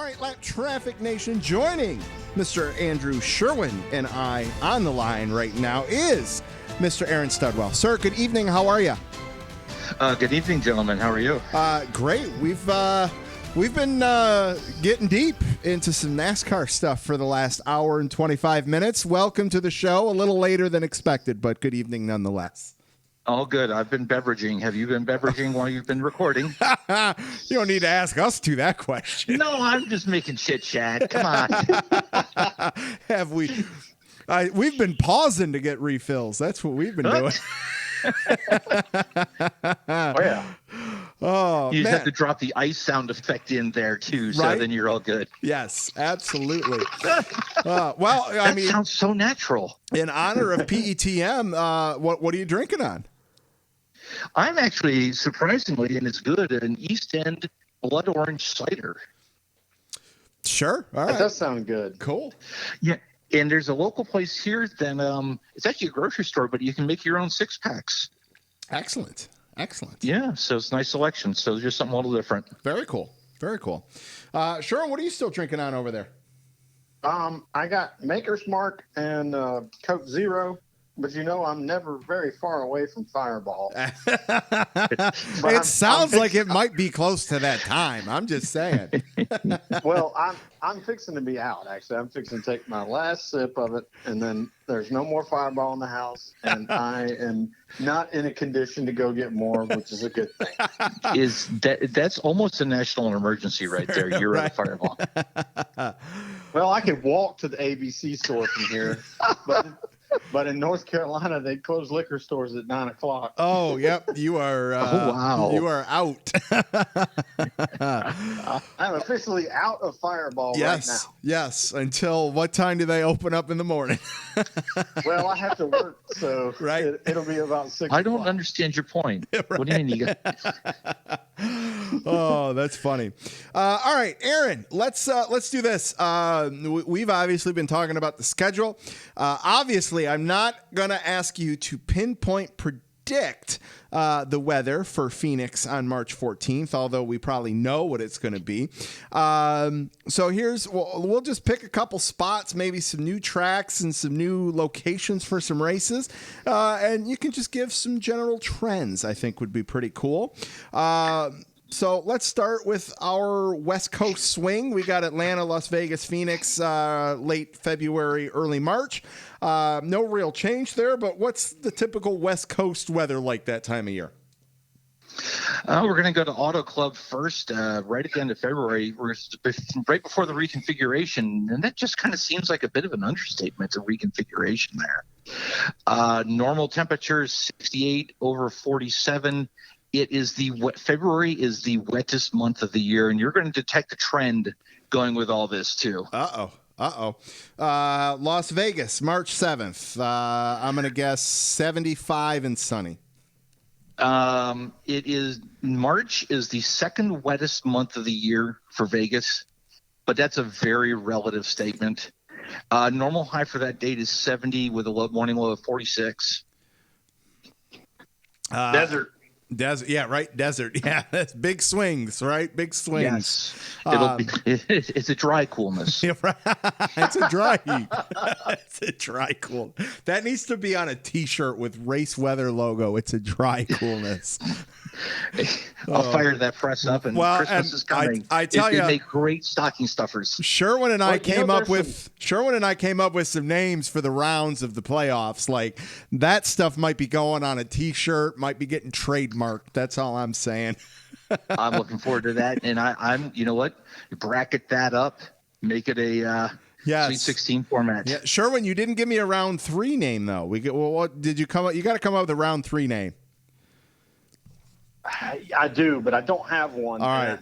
right, Lap Traffic Nation, joining Mr. Andrew Sherwin and I on the line right now is Mr. Aaron Studwell. Sir, good evening. How are you? Good evening, gentlemen. How are you? Great. We've been getting deep into some NASCAR stuff for the last hour and 25 minutes. Welcome to the show. A little later than expected, but good evening nonetheless. All good. I've been beveraging. Have you been beveraging while you've been recording? You don't need to ask us that question. No, I'm just making chit chat. Come on. Have we? We've been pausing to get refills. That's what we've been doing. Oh, yeah. Oh, you just man. have to drop the ice sound effect in there, too, so Right? then you're all good. Yes, absolutely. Well, I That mean, sounds so natural. in honor of PETM, what are you drinking on? I'm actually, surprisingly, and it's good, an East End blood orange cider. Sure. All That right. does sound good. Cool. Yeah. And there's a local place here that it's actually a grocery store, but you can make your own 6-packs. Excellent. Yeah, so it's a nice selection. So just something a little different. Very cool. Sherwin, what are you still drinking on over there? I got Maker's Mark and Coke Zero, but I'm never very far away from Fireball. It sounds like it might be close to that time. I'm just saying. Well, I'm fixing to be out. Actually, I'm fixing to take my last sip of it, and then there's no more Fireball in the house, and I am not in a condition to go get more, which is a good thing. That's almost a national emergency right there. You're right. At Fireball. Well, I could walk to the ABC store from here, but in North Carolina, they close liquor stores at 9:00. Oh, yep. You are. Wow. You are out. I'm officially out of Fireball right now. Yes. Until what time do they open up in the morning? Well, I have to work, so Right. it'll be about 6 I don't o'clock. understand your point. Right. What do you mean? You got... Oh, that's funny. All right, Aaron, let's do this. We've obviously been talking about the schedule. Obviously, I'm not going to ask you to pinpoint predict the weather for Phoenix on March 14th, although we probably know what it's going to be. So we'll just pick a couple spots, maybe some new tracks and some new locations for some races. And you can just give some general trends, I think would be pretty cool. So let's start with our West Coast swing. We got Atlanta, Las Vegas, Phoenix, late February, early March. No real change there, but what's the typical West Coast weather like that time of year? We're going to go to Auto Club first, right at the end of February. We're right before the reconfiguration, and that just kind of seems like a bit of an understatement, the reconfiguration there. Normal temperatures, 68 over 47. February is the wettest month of the year, and you're going to detect a trend going with all this too. Las Vegas, March 7th. I'm going to guess 75 and sunny. March is the second wettest month of the year for Vegas, but that's a very relative statement. Normal high for that date is 70 with a morning low of 46. Desert. Desert, yeah, right. Desert, yeah. That's big swings, right? Big swings. Yes, it's a dry coolness. Yeah, right. It's a dry heat. It's a dry cool. That needs to be on a T-shirt with RaceWeather logo. It's a dry coolness. I'll fire that press up, and Christmas is coming. I tell you, they make great stocking stuffers. Sherwin and I came up with some names for the rounds of the playoffs. Like that stuff might be going on a T-shirt, might be getting trademarked. That's all I'm saying. I'm looking forward to that, and I'm. You know what? Bracket that up, make it a Sweet 16 format. Yeah, Sherwin, you didn't give me a round 3 name though. What did you come up? You got to come up with a round 3 name. I do, but I don't have one. All right.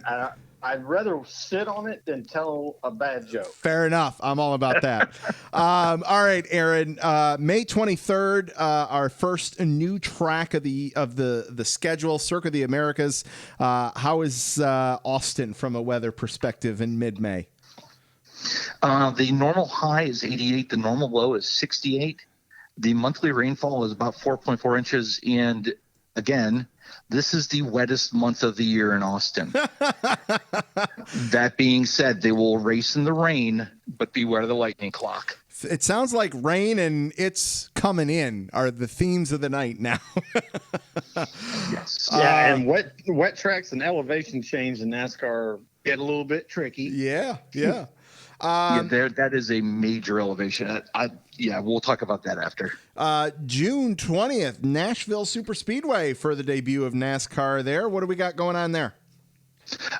I'd rather sit on it than tell a bad joke. Fair enough. I'm all about that. All right, Aaron. May 23rd, our first new track of the schedule, Circuit of the Americas. How is Austin from a weather perspective in mid-May? The normal high is 88. The normal low is 68. The monthly rainfall is about 4.4 inches, and again, this is the wettest month of the year in Austin. That being said, they will race in the rain, but beware of the lightning clock. It sounds like rain and it's coming in are the themes of the night now. Yes. Yeah, and wet tracks and elevation change in NASCAR get a little bit tricky. Yeah. That is a major elevation. We'll talk about that after. June 20th, Nashville Superspeedway for the debut of NASCAR there. What do we got going on there?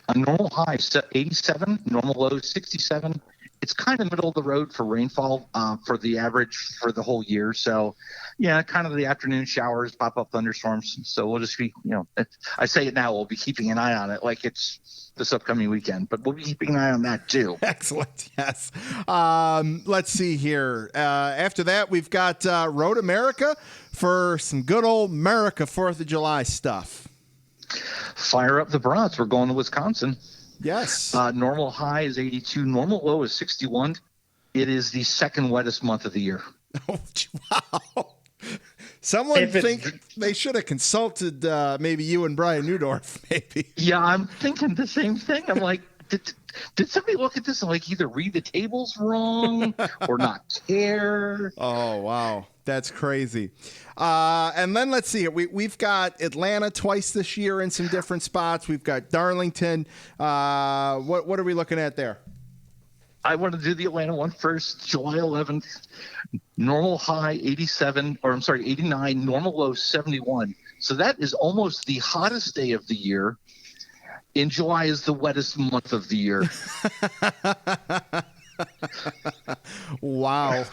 A normal high 87, normal low 67. It's kind of middle of the road for rainfall for the average for the whole year. So, yeah, kind of the afternoon showers, pop-up thunderstorms. So we'll just be, I say it now, we'll be keeping an eye on it like it's this upcoming weekend. But we'll be keeping an eye on that too. Excellent, yes. Let's see here. After that, we've got Road America for some good old America 4th of July stuff. Fire up the brats. We're going to Wisconsin. Yes. Normal high is 82. Normal low is 61. It is the second wettest month of the year. Oh, wow. Someone think they should have consulted maybe you and Brian Newdorf, maybe. Yeah, I'm thinking the same thing. I'm like, did somebody look at this and like either read the tables wrong or not care? Oh, wow. That's crazy. And then let's see. We've got Atlanta twice this year in some different spots. We've got Darlington. What are we looking at there? I want to do the Atlanta one first. July 11th, normal high 89, normal low 71. So that is almost the hottest day of the year. In July is the wettest month of the year. Wow.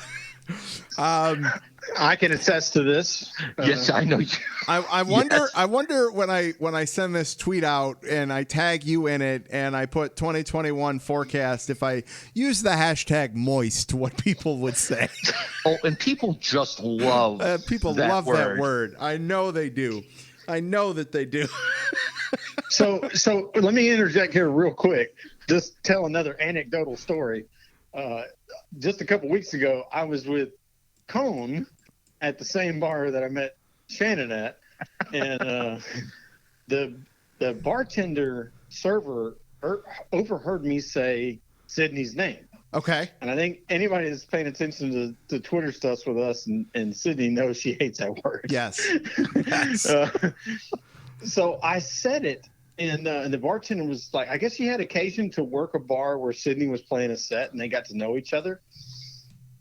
I can attest to this. Yes, I know. I wonder. Yes. I wonder when I send this tweet out and I tag you in it and I put 2021 forecast. If I use the hashtag moist, what people would say. Oh, and people just love. That word. I know they do. I know that they do. So let me interject here real quick. Just tell another anecdotal story. Just a couple weeks ago, I was with Cone at the same bar that I met Shannon at, and the bartender server overheard me say Sydney's name. Okay. And I think anybody that's paying attention to Twitter stuff with us and Sydney knows she hates that word. Yes. Yes. So I said it, and the bartender was like, I guess she had occasion to work a bar where Sydney was playing a set, and they got to know each other.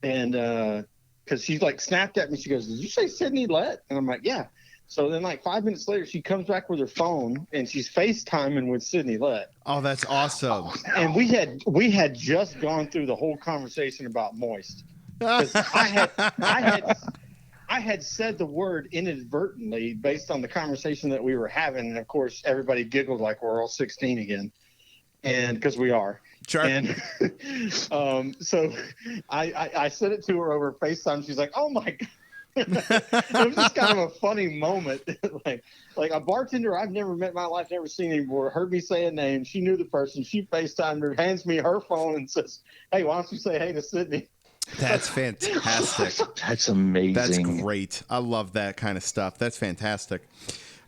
And because she like snapped at me, she goes, "Did you say Sydney Lett?" And I'm like, "Yeah." So then like 5 minutes later, she comes back with her phone, and she's FaceTiming with Sydney Lett. Oh, that's awesome. And we had just gone through the whole conversation about moist. 'Cause I had said the word inadvertently based on the conversation that we were having, and of course everybody giggled like we're all 16 again, and because we are. Sure. And so I said it to her over FaceTime. She's like, "Oh my God." It was just kind of a funny moment. like a bartender I've never met in my life, never seen him before, heard me say a name. She knew the person. She FaceTimed her, hands me her phone, and says, "Hey, why don't you say hey to Sydney?" That's fantastic. That's amazing. That's great. I love that kind of stuff. That's fantastic.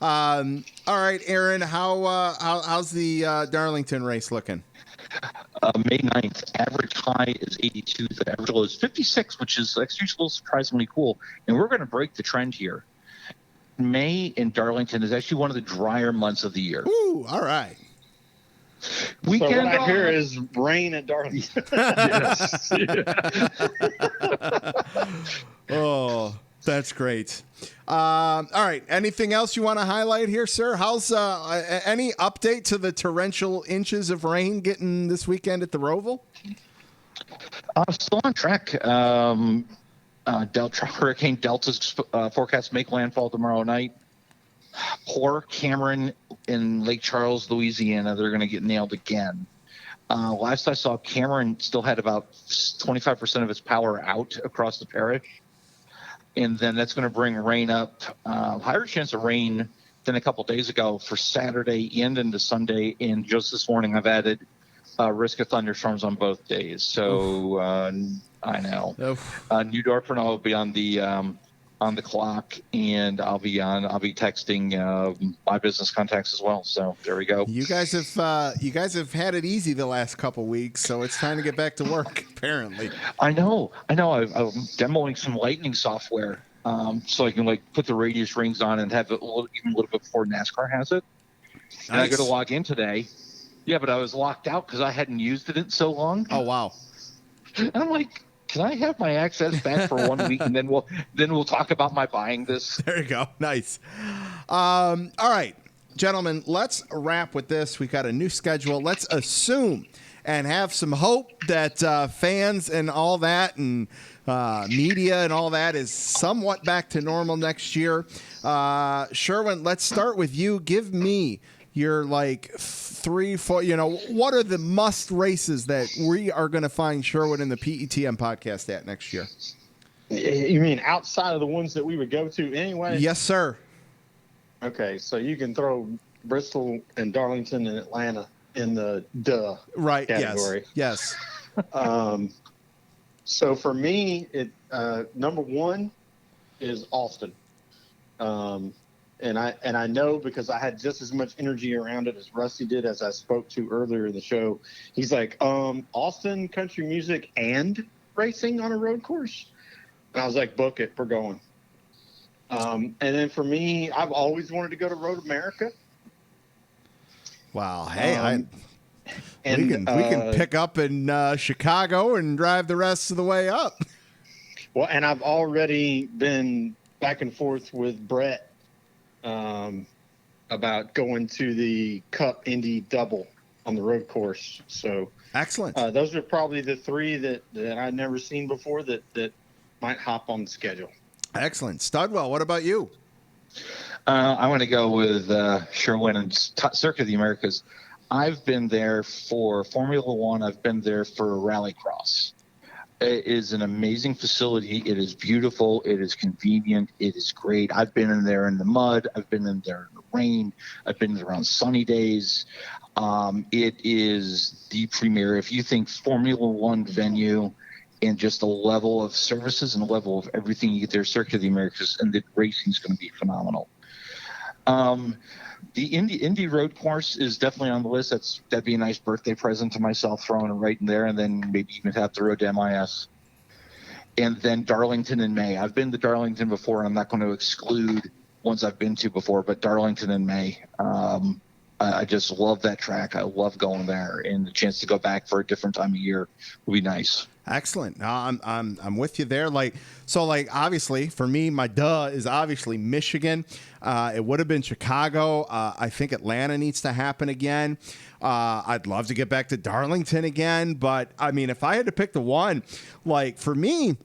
All right, Aaron, how's the Darlington race looking? May 9th, average high is 82. The average low is 56, which is actually a little surprisingly cool. And we're going to break the trend here. May in Darlington is actually one of the drier months of the year. Ooh, all right. Weekend so what I hear is rain at Darlington. Yes. Oh, that's great. All right. Anything else you want to highlight here, sir? How's any update to the torrential inches of rain getting this weekend at the Roval? Still on track. Hurricane Delta's forecast make landfall tomorrow night. Poor Cameron in Lake Charles, Louisiana. They're going to get nailed again. Last I saw, Cameron still had about 25% of its power out across the parish. And then that's going to bring rain up, higher chance of rain than a couple days ago for Saturday and into Sunday. And just this morning, I've added risk of thunderstorms on both days. So I know. New Dorp will be on on the clock, and I'll be texting my business contacts as well. So there we go. You guys have had it easy the last couple weeks, so it's time to get back to work. Apparently, I know. I'm demoing some lightning software, so I can like put the radius rings on and have it even a little bit before NASCAR has it. Nice. And I got to log in today. Yeah, but I was locked out because I hadn't used it in so long. Oh wow! And I'm like, can I have my access back for 1 week, and then we'll talk about my buying this? There you go. Nice. All right, gentlemen, let's wrap with this. We got a new schedule. Let's assume and have some hope that fans and all that and media and all that is somewhat back to normal next year. Sherwin, let's start with you. Give me your 3, 4, what are the must races that we are going to find Sherwin in the PETM podcast at next year? You mean outside of the ones that we would go to anyway? Yes, sir. Okay, so you can throw Bristol and Darlington and Atlanta in the right category. Yes. So for me, number one is Austin. And I know because I had just as much energy around it as Rusty did, as I spoke to earlier in the show. He's like, Austin country music and racing on a road course. And I was like, book it, we're going. And then for me, I've always wanted to go to Road America. Wow. Hey, we can pick up in Chicago and drive the rest of the way up. Well, and I've already been back and forth with Brett about going to the Cup Indy Double on the road course. So excellent. Those are probably the 3 that I've never seen before that might hop on the schedule. Excellent. Studwell, what about you? I want to go with Sherwin and Circuit of the Americas. I've been there for Formula One. I've been there for Rallycross. It is an amazing facility. It is beautiful. It is convenient. It is great. I've been in there in the mud. I've been in there in the rain. I've been there on sunny days. It is the premier. If you think Formula One venue and just the level of services and the level of everything you get there, Circuit of the Americas, and the racing is going to be phenomenal. The Indy road course is definitely on the list. That'd be a nice birthday present to myself, throwing it right in there, and then maybe even have the road to MIS. And then Darlington in May. I've been to Darlington before, and I'm not going to exclude ones I've been to before, but Darlington in May. I just love that track. I love going there, and the chance to go back for a different time of year would be nice. Excellent. No, I'm with you there. Obviously for me, my is obviously Michigan. It would have been Chicago. I think Atlanta needs to happen again. I'd love to get back to Darlington again, but I mean, if I had to pick the one, for me,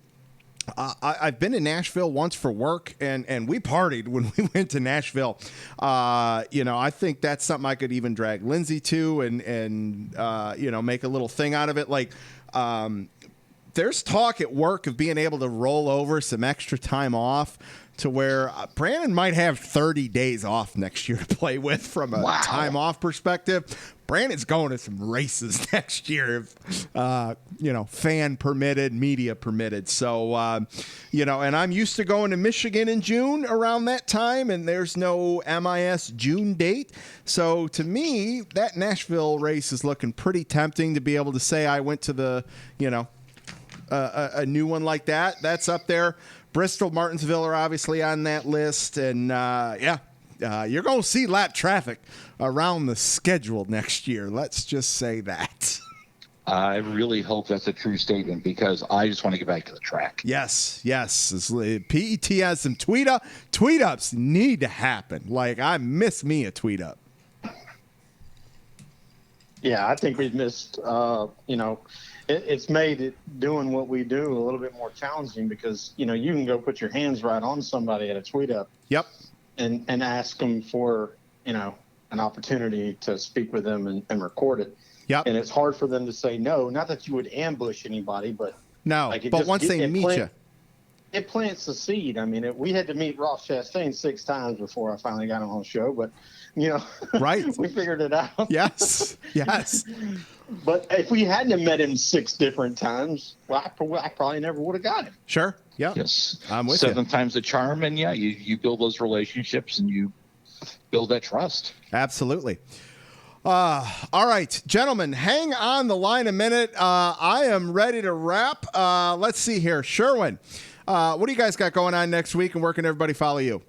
I've been to Nashville once for work, and we partied when we went to Nashville. I think that's something I could even drag Lindsay to and make a little thing out of it. There's talk at work of being able to roll over some extra time off to where Brandon might have 30 days off next year to play with from a time off perspective. Brandon's going to some races next year, if, fan permitted, media permitted. So, and I'm used to going to Michigan in June around that time, and there's no MIS June date. So to me, that Nashville race is looking pretty tempting to be able to say I went to the, a new one like that. That's up there. Bristol, Martinsville are obviously on that list. And, you're going to see lap traffic around the schedule next year. Let's just say that. I really hope that's a true statement because I just want to get back to the track. Yes. PET has some tweet ups need to happen. I miss me a tweet up. Yeah, I think we've missed, it's made it doing what we do a little bit more challenging because, you can go put your hands right on somebody at a tweet up. Yep. And ask them for, an opportunity to speak with them and record it. Yep. And it's hard for them to say no. Not that you would ambush anybody, but no. But once they meet you, it plants the seed. I mean, we had to meet Ross Chastain 6 times before I finally got him on the show, but right, we figured it out. Yes. Yes. But if we hadn't have met him 6 different times, well, I probably never would have got him. Sure. Yeah. Yes. I'm with 7 you. times the charm, and you build those relationships and you build that trust. Absolutely. All right, gentlemen, hang on the line a minute. I am ready to wrap. Let's see here. Sherwin, what do you guys got going on next week, and where can everybody follow you?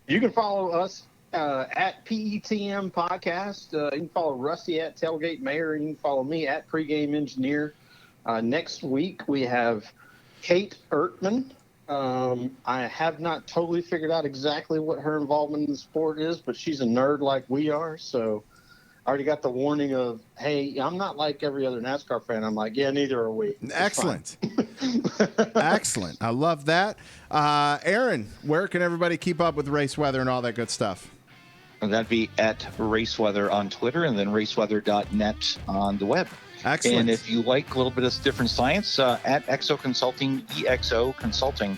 You can follow us at PETM Podcast. You can follow Rusty at Tailgate Mayor, and you can follow me at Pregame Engineer. Next week, we have Kate Ertman. I have not totally figured out exactly what her involvement in the sport is, but she's a nerd like we are. So I already got the warning of, hey, I'm not like every other NASCAR fan. I'm like, yeah, neither are we. It's Excellent. Excellent. I love that. Aaron, where can everybody keep up with race weather and all that good stuff? And that'd be at RaceWeather on Twitter, and then raceweather.net on the web. Excellent. And if you like a little bit of different science, at ExoConsulting, ExoConsulting,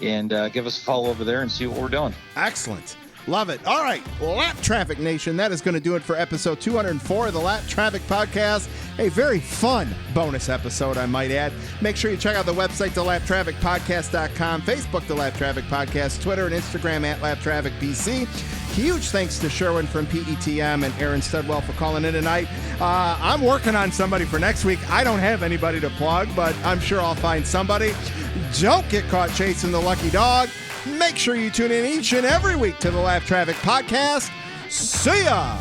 and give us a follow over there and see what we're doing. Excellent. Love it. All right, Lap Traffic Nation, that is going to do it for episode 204 of the Lap Traffic Podcast. A very fun bonus episode, I might add. Make sure you check out the website, thelaptrafficpodcast.com, Facebook, The Lap Traffic Podcast, Twitter and Instagram at LapTrafficPC. Huge thanks to Sherwin from PETM and Aaron Studwell for calling in tonight. I'm working on somebody for next week. I don't have anybody to plug, but I'm sure I'll find somebody. Don't get caught chasing the lucky dog. Make sure you tune in each and every week to the Lap Traffic Podcast. See ya!